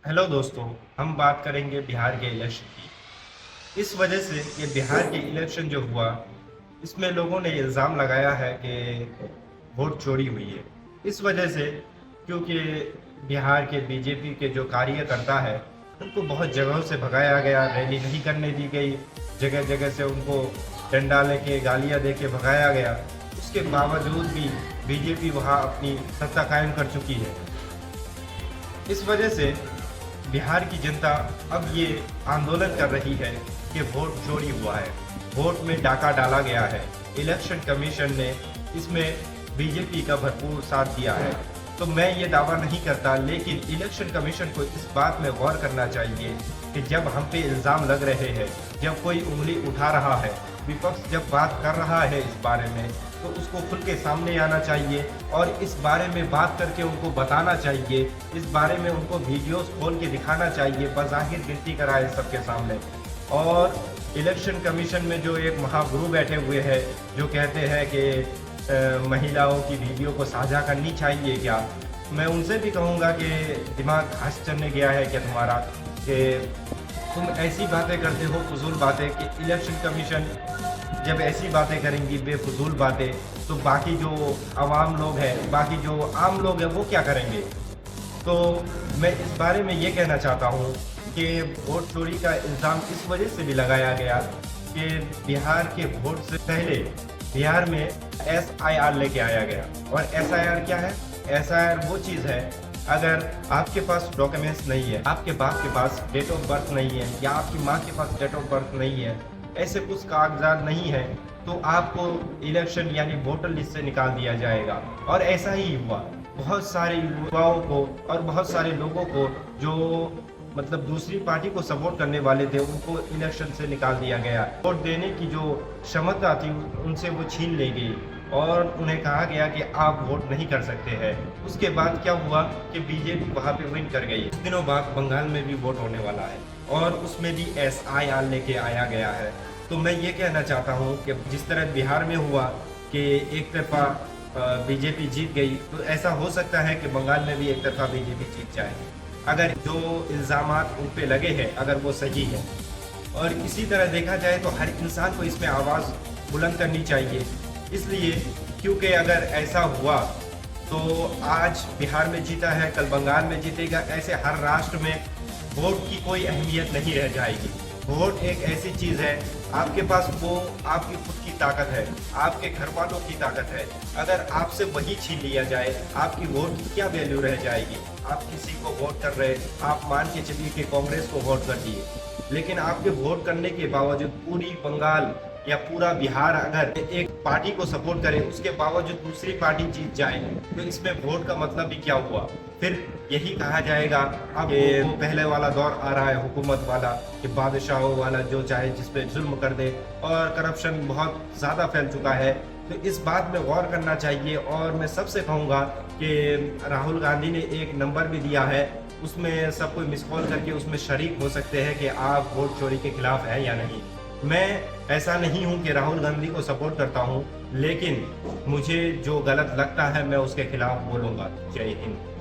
Hello दोस्तों, हम बात करेंगे बिहार के इलेक्शन की। इस वजह से ये बिहार के इलेक्शन जो हुआ, इसमें लोगों ने इल्ज़ाम लगाया है कि वोट चोरी हुई है। इस वजह से क्योंकि बिहार के बीजेपी के जो कार्यकर्ता है, उनको बहुत जगहों से भगाया गया, रैली नहीं करने दी गई, जगह जगह से उनको डंडा लेके गालियाँ दे के भगाया गया। उसके बावजूद भी बीजेपी वहाँ अपनी सत्ता कायम कर चुकी है। इस वजह से बिहार की जनता अब ये आंदोलन कर रही है कि वोट चोरी हुआ है, वोट में डाका डाला गया है। इलेक्शन कमीशन ने इसमें बीजेपी का भरपूर साथ दिया है। तो मैं ये दावा नहीं करता, लेकिन इलेक्शन कमीशन को इस बात में गौर करना चाहिए कि जब हम पे इल्ज़ाम लग रहे हैं, जब कोई उंगली उठा रहा है, विपक्ष जब बात कर रहा है इस बारे में, तो उसको खुल के सामने आना चाहिए और इस बारे में बात करके उनको बताना चाहिए, इस बारे में उनको वीडियोस खोल के दिखाना चाहिए, बज़ाहिर गिनती कराए सबके सामने। और इलेक्शन कमीशन में जो एक महागुरु बैठे हुए हैं जो कहते हैं कि महिलाओं की वीडियो को साझा करनी चाहिए क्या, मैं उनसे भी कहूँगा कि दिमाग घास चढ़ने गया है क्या तुम्हारा, कि तुम ऐसी बातें करते हो, फजूल बातें, कि इलेक्शन कमीशन जब ऐसी बातें करेंगी, बेफजूल बातें, तो बाकी जो आवाम लोग हैं, बाकी जो आम लोग हैं, वो क्या करेंगे। तो मैं इस बारे में ये कहना चाहता हूँ कि वोट चोरी का इल्ज़ाम इस वजह से भी लगाया गया कि बिहार के वोट से पहले बिहार में SIR लेके आया गया। और SIR क्या है? SIR वो चीज़ है, अगर आपके पास डॉक्यूमेंट्स नहीं है, आपके बाप के पास डेट ऑफ बर्थ नहीं है, या आपकी माँ के पास डेट ऑफ बर्थ नहीं है, ऐसे कुछ कागजात नहीं है, तो आपको इलेक्शन यानी वोटर लिस्ट से निकाल दिया जाएगा। और ऐसा ही हुआ, बहुत सारे युवाओं को और बहुत सारे लोगों को जो मतलब दूसरी पार्टी को सपोर्ट करने वाले थे, उनको इलेक्शन से निकाल दिया गया। वोट देने की जो क्षमता थी उनसे वो छीन ली गई और उन्हें कहा गया कि आप वोट नहीं कर सकते हैं। उसके बाद क्या हुआ कि बीजेपी वहाँ पे विन कर गई। कुछ दिनों बाद बंगाल में भी वोट होने वाला है और उसमें भी SIR लेके आया गया है। तो मैं ये कहना चाहता हूँ कि जिस तरह बिहार में हुआ कि एक तरफा बीजेपी जीत गई, तो ऐसा हो सकता है कि बंगाल में भी एक तरफा बीजेपी जीत जाए, अगर जो इल्ज़ामात उन पे लगे हैं अगर वो सही है। और इसी तरह देखा जाए तो हर इंसान को इसमें आवाज़ बुलंद करनी चाहिए, इसलिए क्योंकि अगर ऐसा हुआ तो आज बिहार में जीता है, कल बंगाल में जीतेगा, ऐसे हर राष्ट्र में वोट की कोई अहमियत नहीं रह जाएगी। वोट एक ऐसी चीज़ है, आपके पास वो आपकी खुद की ताकत है, आपके घर वालों की ताकत है। अगर आपसे वही छीन लिया जाए, आपकी वोट की क्या वैल्यू रह जाएगी। आप किसी को वोट कर रहे, आप मान के चलिए कि कांग्रेस को वोट कर दिए, लेकिन आपके वोट करने के बावजूद पूरी बंगाल या पूरा बिहार अगर एक पार्टी को सपोर्ट करे, उसके बावजूद दूसरी पार्टी जीत जाए, तो इसमें वोट का मतलब भी क्या हुआ। फिर यही कहा जाएगा अब वो पहले वाला दौर आ रहा है हुकूमत वाला, कि बादशाहों वाला जो चाहे जिस पे जुल्म कर दे, और करप्शन बहुत ज़्यादा फैल चुका है। तो इस बात में गौर करना चाहिए। और मैं सबसे कहूँगा कि राहुल गांधी ने एक नंबर भी दिया है, उसमें सब कोई मिस कॉल करके उसमें शरीक हो सकते हैं कि आप वोट चोरी के खिलाफ हैं या नहीं। मैं ऐसा नहीं हूं कि राहुल गांधी को सपोर्ट करता हूं, लेकिन मुझे जो गलत लगता है मैं उसके खिलाफ बोलूँगा। जय हिंद।